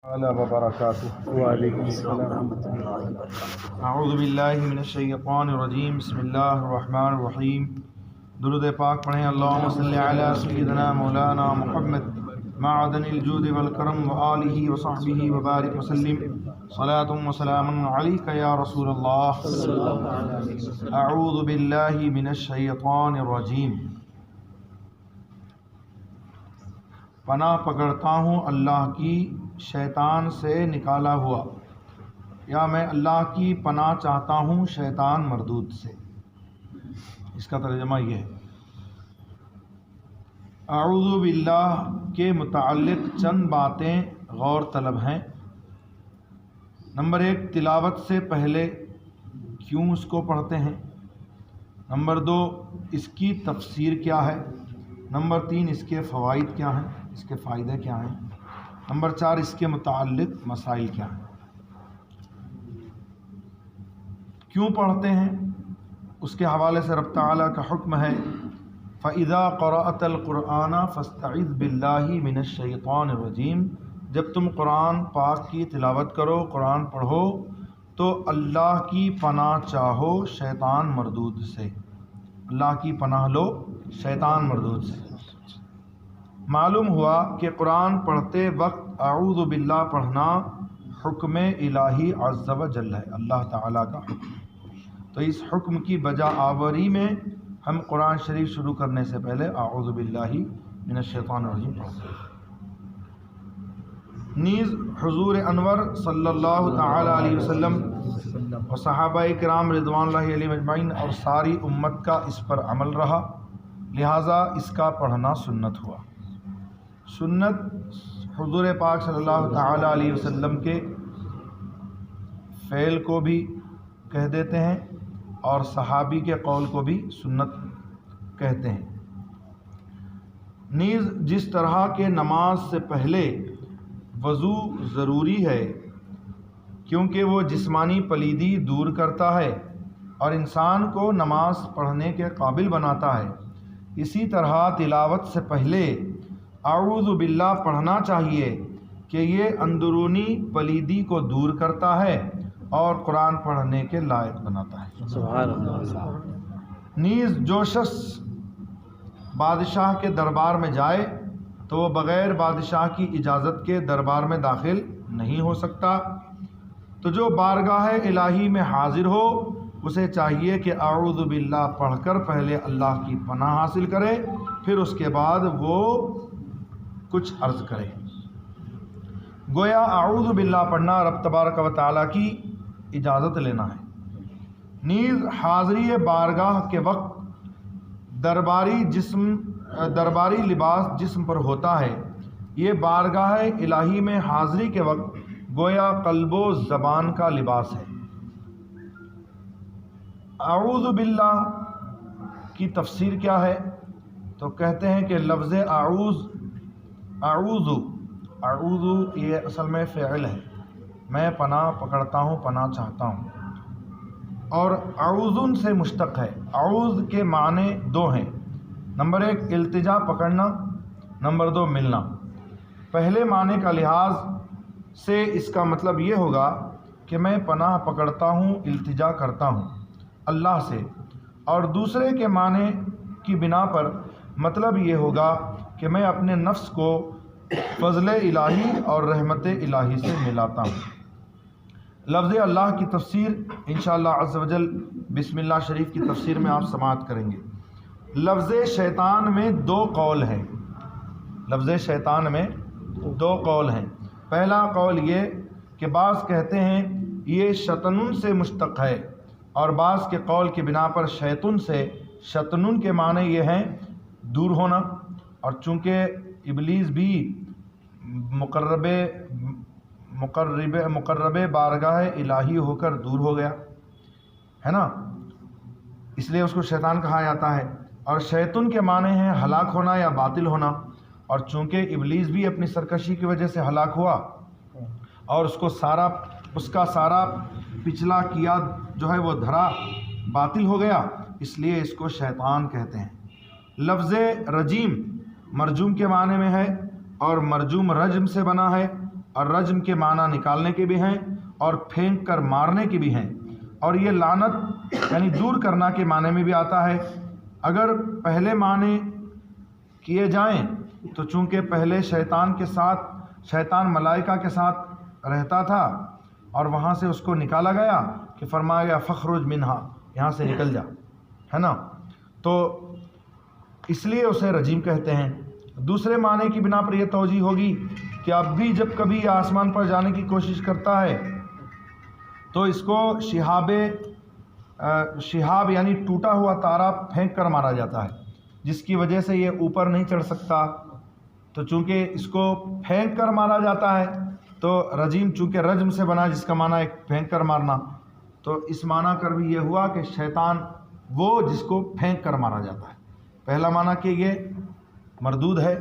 وبرکاتہ۔ وعلیکم السلام ورحمۃ اللہ وبرکاتہ۔ اعوذ باللہ من الشیطان الرجیم، بسم اللہ الرحمن الرحیم۔ درود پاک پڑھیں۔ اللہم صلی علی سیدنا مولانا محمد معدن الجود والکرم وآلہ وصحبہ وبارک وسلم، صلاۃ و سلام علیک یا رسول اللہ۔ اعوذ باللہ من الشیطان الرجیم، پناہ پکڑتا ہوں اللہ کی شیطان سے نکالا ہوا، یا میں اللہ کی پناہ چاہتا ہوں شیطان مردود سے۔ اس کا ترجمہ یہ ہے، اعوذ باللہ کے متعلق چند باتیں غور طلب ہیں۔ نمبر 1، تلاوت سے پہلے کیوں اس کو پڑھتے ہیں۔ نمبر 2، اس کی تفسیر کیا ہے۔ نمبر 3، اس کے فوائد کیا ہیں، اس کے فائدے کیا ہیں۔ نمبر 4، اس کے متعلق مسائل کیا ہیں۔ کیوں پڑھتے ہیں، اس کے حوالے سے رب تعالیٰ کا حکم ہے، فَإِذَا قَرَأْتَ الْقُرْآنَ فَاسْتَعِذْ بِاللَّهِ مِنَ الشَّيْطَانِ الرَّجِيمِ۔ جب تم قرآن پاک کی تلاوت کرو، قرآن پڑھو، تو اللہ کی پناہ چاہو شیطان مردود سے۔ اللہ کی پناہ لو شیطان مردود سے۔ معلوم ہوا کہ قرآن پڑھتے وقت اعوذ باللہ پڑھنا حکم الہی عز و جل ہے، اللہ تعالیٰ کا حکم۔ تو اس حکم کی بجا آوری میں ہم قرآن شریف شروع کرنے سے پہلے اعوذ باللہ من الشیطان الرجیم پڑھتے ہیں۔ نیز حضور انور صلی اللہ تعالی علیہ وسلم و صحابہ کرام رضوان اللہ علیہم اجمعین اور ساری امت کا اس پر عمل رہا، لہٰذا اس کا پڑھنا سنت ہوا۔ سنت حضور پاک صلی اللہ تعالی علیہ وسلم کے فعل کو بھی کہہ دیتے ہیں اور صحابی کے قول کو بھی سنت کہتے ہیں۔ نیز جس طرح کہ نماز سے پہلے وضو ضروری ہے، کیونکہ وہ جسمانی پلیدی دور کرتا ہے اور انسان کو نماز پڑھنے کے قابل بناتا ہے، اسی طرح تلاوت سے پہلے اعوذ باللہ پڑھنا چاہیے کہ یہ اندرونی پلیدی کو دور کرتا ہے اور قرآن پڑھنے کے لائق بناتا ہے۔ سبحان اللہ۔ نیز جو شخص بادشاہ کے دربار میں جائے تو وہ بغیر بادشاہ کی اجازت کے دربار میں داخل نہیں ہو سکتا، تو جو بارگاہ الہی میں حاضر ہو اسے چاہیے کہ اعوذ باللہ پڑھ کر پہلے اللہ کی پناہ حاصل کرے، پھر اس کے بعد وہ کچھ عرض کرے۔ گویا اعوذ باللہ پڑھنا رب تبارک و تعالیٰ کی اجازت لینا ہے۔ نیز حاضری بارگاہ کے وقت درباری لباس جسم پر ہوتا ہے، یہ بارگاہ الہی میں حاضری کے وقت گویا قلب و زبان کا لباس ہے۔ اعوذ باللہ کی تفسیر کیا ہے، تو کہتے ہیں کہ لفظ اعوذ یہ اصل میں فعل ہے، میں پناہ پکڑتا ہوں، پناہ چاہتا ہوں، اور اعوذن سے مشتق ہے۔ اعوذ کے معنی 2 ہیں، نمبر 1 التجا پکڑنا، نمبر 2 ملنا۔ پہلے معنی کا لحاظ سے اس کا مطلب یہ ہوگا کہ میں پناہ پکڑتا ہوں، التجا کرتا ہوں اللہ سے، اور دوسرے کے معنی کی بنا پر مطلب یہ ہوگا کہ میں اپنے نفس کو فضل الہی اور رحمت الہی سے ملاتا ہوں۔ لفظ اللہ کی تفسیر انشاءاللہ عز و جل بسم اللہ شریف کی تفسیر میں آپ سماعت کریں گے۔ لفظ شیطان میں 2 قول ہیں، لفظ شیطان میں 2 قول ہیں۔ پہلا قول یہ کہ بعض کہتے ہیں یہ شطنن سے مشتق ہے، اور بعض کے قول کی بنا پر شیطن سے۔ شطنن کے معنی یہ ہیں دور ہونا، اور چونکہ ابلیس بھی مقرب بارگاہ الہی ہو کر دور ہو گیا ہے نا، اس لیے اس کو شیطان کہا جاتا ہے۔ اور شیطن کے معنی ہیں ہلاک ہونا یا باطل ہونا، اور چونکہ ابلیس بھی اپنی سرکشی کی وجہ سے ہلاک ہوا اور اس کا سارا پچھلا کیا جو ہے وہ دھرا باطل ہو گیا، اس لیے اس کو شیطان کہتے ہیں۔ لفظ رجیم مرجوم کے معنی میں ہے، اور مرجوم رجم سے بنا ہے، اور رجم کے معنی نکالنے کے بھی ہیں اور پھینک کر مارنے کے بھی ہیں، اور یہ لعنت یعنی دور کرنا کے معنی میں بھی آتا ہے۔ اگر پہلے معنی کیے جائیں تو چونکہ پہلے شیطان ملائکہ کے ساتھ رہتا تھا اور وہاں سے اس کو نکالا گیا کہ فرمایا گیا فخرج منہا، یہاں سے نکل جا، ہے نا، تو اس لیے اسے رجیم کہتے ہیں۔ دوسرے معنی کی بنا پر یہ توجیہ ہوگی کہ اب بھی جب کبھی یہ آسمان پر جانے کی کوشش کرتا ہے تو اس کو شہاب یعنی ٹوٹا ہوا تارا پھینک کر مارا جاتا ہے، جس کی وجہ سے یہ اوپر نہیں چڑھ سکتا۔ تو چونکہ اس کو پھینک کر مارا جاتا ہے تو رجیم چونکہ رجم سے بنا جس کا معنی ایک پھینک کر مارنا، تو اس معنی کر بھی یہ ہوا کہ شیطان وہ جس کو پھینک کر مارا جاتا ہے۔ پہلا معنی کہ یہ مردود ہے،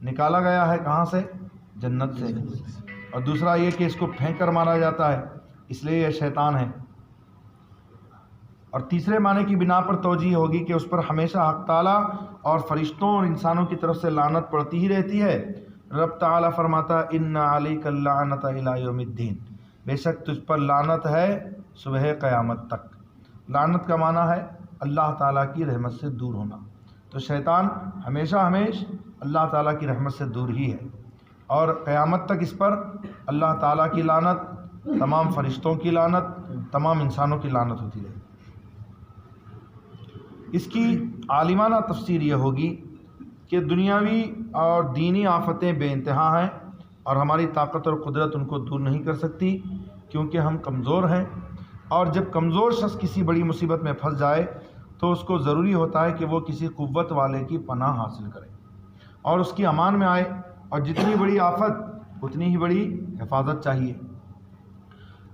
نکالا گیا ہے کہاں سے؟ جنت سے، اور دوسرا یہ کہ اس کو پھینک کر مارا جاتا ہے، اس لیے یہ شیطان ہے۔ اور تیسرے معنی کی بنا پر توجیہ ہوگی کہ اس پر ہمیشہ حق تعالیٰ اور فرشتوں اور انسانوں کی طرف سے لعنت پڑتی ہی رہتی ہے۔ رب تعالیٰ فرماتا ہے ان علیک اللعنۃ الی یوم الدین، بے شک تجھ پر لعنت ہے صبح قیامت تک۔ لعنت کا معنی ہے اللہ تعالیٰ کی رحمت سے دور ہونا، تو شیطان ہمیشہ اللہ تعالیٰ کی رحمت سے دور ہی ہے، اور قیامت تک اس پر اللہ تعالیٰ کی لعنت، تمام فرشتوں کی لعنت، تمام انسانوں کی لعنت ہوتی رہے۔ اس کی عالمانہ تفسیر یہ ہوگی کہ دنیاوی اور دینی آفتیں بے انتہا ہیں اور ہماری طاقت اور قدرت ان کو دور نہیں کر سکتی، کیونکہ ہم کمزور ہیں، اور جب کمزور شخص کسی بڑی مصیبت میں پھنس جائے تو اس کو ضروری ہوتا ہے کہ وہ کسی قوت والے کی پناہ حاصل کرے اور اس کی امان میں آئے، اور جتنی بڑی آفت اتنی ہی بڑی حفاظت چاہیے۔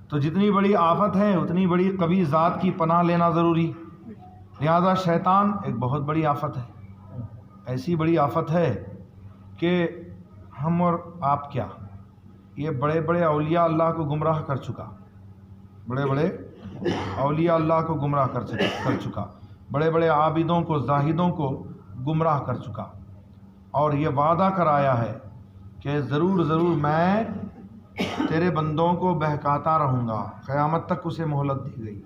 تو جتنی بڑی آفت ہے اتنی بڑی قوی ذات کی پناہ لینا ضروری، لہذا شیطان ایک بہت بڑی آفت ہے، ایسی بڑی آفت ہے کہ ہم اور آپ کیا، یہ بڑے بڑے اولیاء اللہ کو گمراہ کر چکا، بڑے بڑے اولیاء اللہ کو گمراہ کر چکا، بڑے بڑے عابدوں کو، زاہدوں کو گمراہ کر چکا، اور یہ وعدہ کرایا ہے کہ ضرور ضرور میں تیرے بندوں کو بہکاتا رہوں گا، قیامت تک اسے مہلت دی گئی۔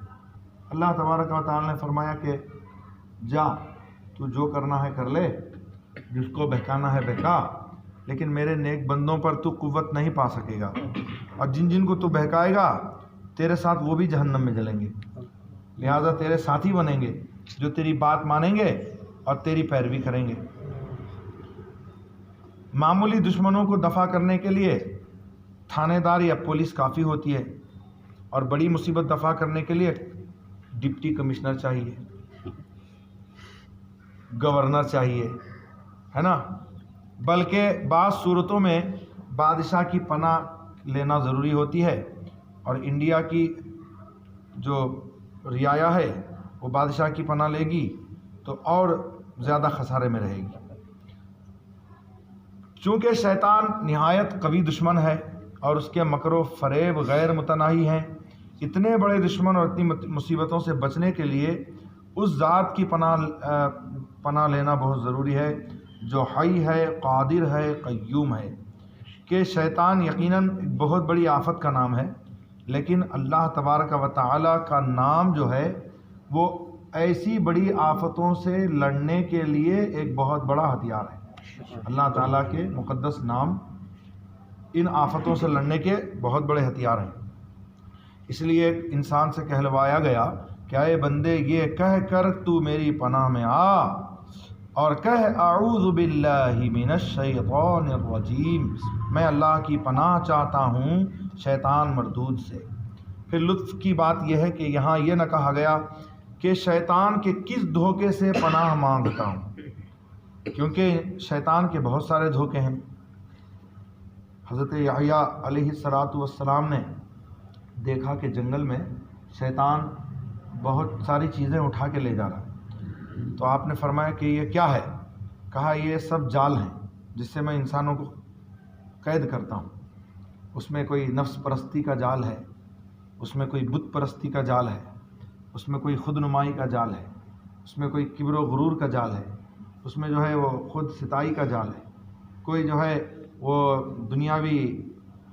اللہ تبارک و تعالی نے فرمایا کہ جا تو جو کرنا ہے کر لے، جس کو بہکانا ہے بہکا، لیکن میرے نیک بندوں پر تو قوت نہیں پا سکے گا، اور جن کو تو بہکائے گا تیرے ساتھ وہ بھی جہنم میں جلیں گے، لہذا تیرے ساتھی بنیں گے جو تیری بات مانیں گے اور تیری پیروی کریں گے۔ معمولی دشمنوں کو دفع کرنے کے لیے تھانے دار یا پولیس کافی ہوتی ہے، اور بڑی مصیبت دفع کرنے کے لیے ڈپٹی کمشنر چاہیے، گورنر چاہیے، ہے نا، بلکہ بعض صورتوں میں بادشاہ کی پناہ لینا ضروری ہوتی ہے، اور انڈیا کی جو رعایا ہے وہ بادشاہ کی پناہ لے گی تو اور زیادہ خسارے میں رہے گی۔ چونکہ شیطان نہایت قوی دشمن ہے اور اس کے مکر و فریب غیر متناہی ہیں، اتنے بڑے دشمن اور اتنی مصیبتوں سے بچنے کے لیے اس ذات کی پناہ لینا بہت ضروری ہے جو حی ہے، قادر ہے، قیوم ہے۔ کہ شیطان یقیناً ایک بہت بڑی آفت کا نام ہے، لیکن اللہ تبارک و تعالی کا نام جو ہے وہ ایسی بڑی آفتوں سے لڑنے کے لیے ایک بہت بڑا ہتھیار ہے۔ اللہ تعالیٰ کے مقدس نام ان آفتوں سے لڑنے کے بہت بڑے ہتھیار ہیں۔ اس لیے انسان سے کہلوایا گیا کہ اے بندے یہ کہہ کر تو میری پناہ میں آ اور کہہ اعوذ باللہ من الشیطان الرجیم، میں اللہ کی پناہ چاہتا ہوں شیطان مردود سے۔ پھر لطف کی بات یہ ہے کہ یہاں یہ نہ کہا گیا کہ شیطان کے کس دھوکے سے پناہ مانگتا ہوں، کیونکہ شیطان کے بہت سارے دھوکے ہیں۔ حضرت یحییٰ علیہ السلام نے دیکھا کہ جنگل میں شیطان بہت ساری چیزیں اٹھا کے لے جا رہا ہے، تو آپ نے فرمایا کہ یہ کیا ہے؟ کہا یہ سب جال ہیں جس سے میں انسانوں کو قید کرتا ہوں۔ اس میں کوئی نفس پرستی کا جال ہے، اس میں کوئی بت پرستی کا جال ہے، اس میں کوئی خود نمائی کا جال ہے، اس میں کوئی کبر و غرور کا جال ہے، اس میں جو ہے وہ خود ستائی کا جال ہے، کوئی جو ہے وہ دنیاوی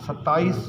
27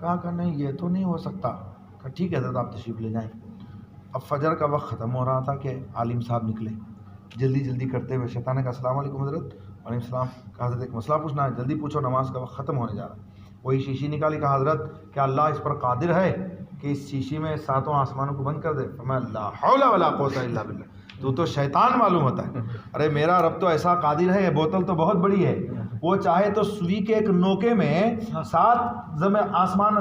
کہا کہ نہیں یہ تو نہیں ہو سکتا. کہا ٹھیک ہے حضرت آپ تشریف لے جائیں. اب فجر کا وقت ختم ہو رہا تھا کہ عالم صاحب نکلے جلدی جلدی کرتے ہوئے. شیطان نے کہا السلام علیکم حضرت. وعلیکم السلام. کہا حضرت ایک مسئلہ پوچھنا ہے, جلدی پوچھو نماز کا وقت ختم ہونے جا رہا ہے. وہی شیشی نکالی. کہا حضرت کیا اللہ اس پر قادر ہے کہ اس شیشی میں 7 آسمانوں کو بند کر دے؟ فرمایا لا حول ولا قوت الا باللہ, تو شیطان معلوم ہوتا ہے. ارے میرا رب تو ایسا قادر ہے, یہ بوتل تو بہت بڑی ہے, وہ چاہے تو سوئی کے ایک نوکے میں 7 آسمان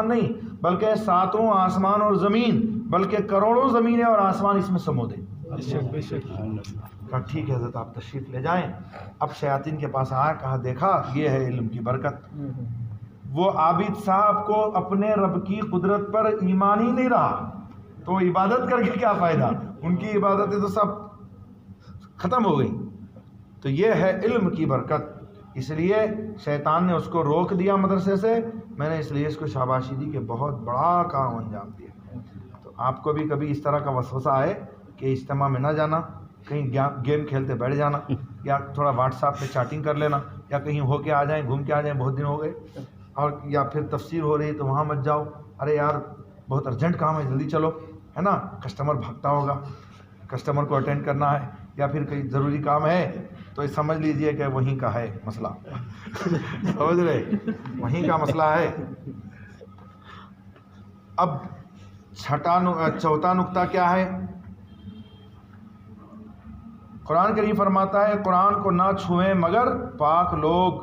نہیں بلکہ 7 آسمان اور زمین بلکہ کروڑوں زمینیں اور آسمان اس میں سمو دے. کہا ٹھیک ہے حضرت آپ تشریف لے جائیں. اب شیاطین کے پاس آیا, کہا دیکھا یہ ہے علم کی برکت. وہ عابد صاحب کو اپنے رب کی قدرت پر ایمان ہی نہیں رہا تو عبادت کر کے کیا فائدہ, ان کی عبادتیں تو سب ختم ہو گئی. تو یہ ہے علم کی برکت. اس لیے شیطان نے اس کو روک دیا مدرسے سے. میں نے اس لیے اس کو شاباشی دی کہ بہت بڑا کام انجام دیا. تو آپ کو بھی کبھی اس طرح کا وسوسہ آئے کہ اجتماع میں نہ جانا, کہیں گیم کھیلتے بیٹھ جانا, یا تھوڑا واٹس ایپ پہ چیٹنگ کر لینا, یا کہیں ہو کے آ جائیں, گھوم کے آ جائیں, بہت دن ہو گئے, اور یا پھر تفسیر ہو رہی تو وہاں مت جاؤ, ارے یار بہت ارجنٹ کام ہے جلدی چلو, ہے نا, کسٹمر بھاگتا ہوگا, کسٹمر کو اٹینڈ کرنا ہے, یا پھر کوئی ضروری کام ہے تو سمجھ لیجئے کہ وہیں کا ہے مسئلہ. سمجھ رہے, وہیں کا مسئلہ ہے. اب چوتھا نقطہ کیا ہے؟ قرآن کریم فرماتا ہے قرآن کو نہ چھوئیں مگر پاک لوگ.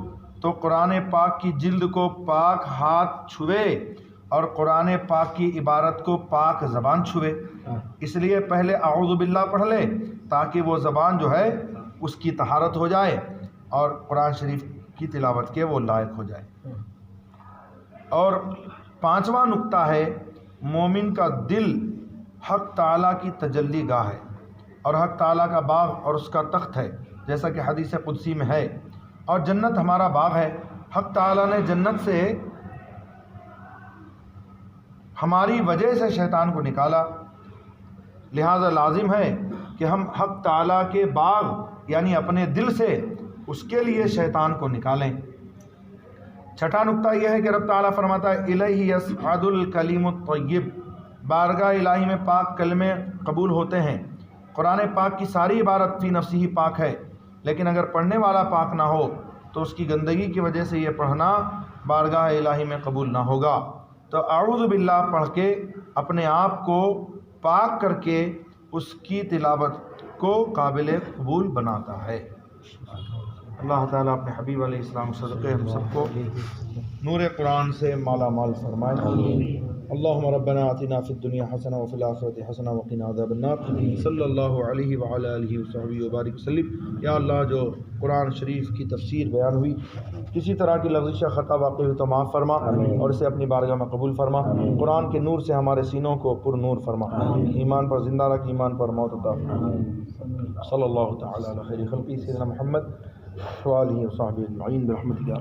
تو قرآن پاک کی جلد کو پاک ہاتھ چھوئے اور قرآن پاک کی عبارت کو پاک زبان چھوئے. اس لیے پہلے اعوذ باللہ پڑھ لے تاکہ وہ زبان جو ہے اس کی طہارت ہو جائے اور قرآن شریف کی تلاوت کے وہ لائق ہو جائے. اور 5واں نقطہ ہے مومن کا دل حق تعالیٰ کی تجلی گاہ ہے اور حق تعالیٰ کا باغ اور اس کا تخت ہے, جیسا کہ حدیث قدسی میں ہے. اور جنت ہمارا باغ ہے. حق تعالیٰ نے جنت سے ہماری وجہ سے شیطان کو نکالا, لہذا لازم ہے کہ ہم حق تعالیٰ کے باغ یعنی اپنے دل سے اس کے لیے شیطان کو نکالیں. چھٹا نقطہ یہ ہے کہ رب تعالیٰ فرماتا ہے الیہ یصعد الکلیم الطیب, بارگاہ الہی میں پاک کلمے قبول ہوتے ہیں. قرآن پاک کی ساری عبارت فی نفسی ہی پاک ہے, لیکن اگر پڑھنے والا پاک نہ ہو تو اس کی گندگی کی وجہ سے یہ پڑھنا بارگاہ الہی میں قبول نہ ہوگا. تو اعوذ باللہ پڑھ کے اپنے آپ کو پاک کر کے اس کی تلاوت کو قابل قبول بناتا ہے. اللہ تعالیٰ اپنے حبیب علیہ السلام صدقے ہم سب کو نور قرآن سے مالا مال فرمائے. اللہم ربنا آتنا فی الدنیا حسنہ وفی الآخرۃ حسنہ وقنا عذاب النار. صلی اللہ علیہ وعلی آلہ وصحبہ وبارک وسلم. یا اللہ جو قرآن شریف کی تفسیر بیان ہوئی کسی طرح کی لغزش یا خطا واقع ہوئی تو معاف فرما اور اسے اپنی بارگاہ میں قبول فرما. قرآن کے نور سے ہمارے سینوں کو پر نور فرما. ایمان پر زندہ رکھ, ایمان پر موت عطا فرما. صلی اللہ تعالی علی خیر خلقہ سیدنا محمد وآلہ وصحبہ اجمعین برحمتک یا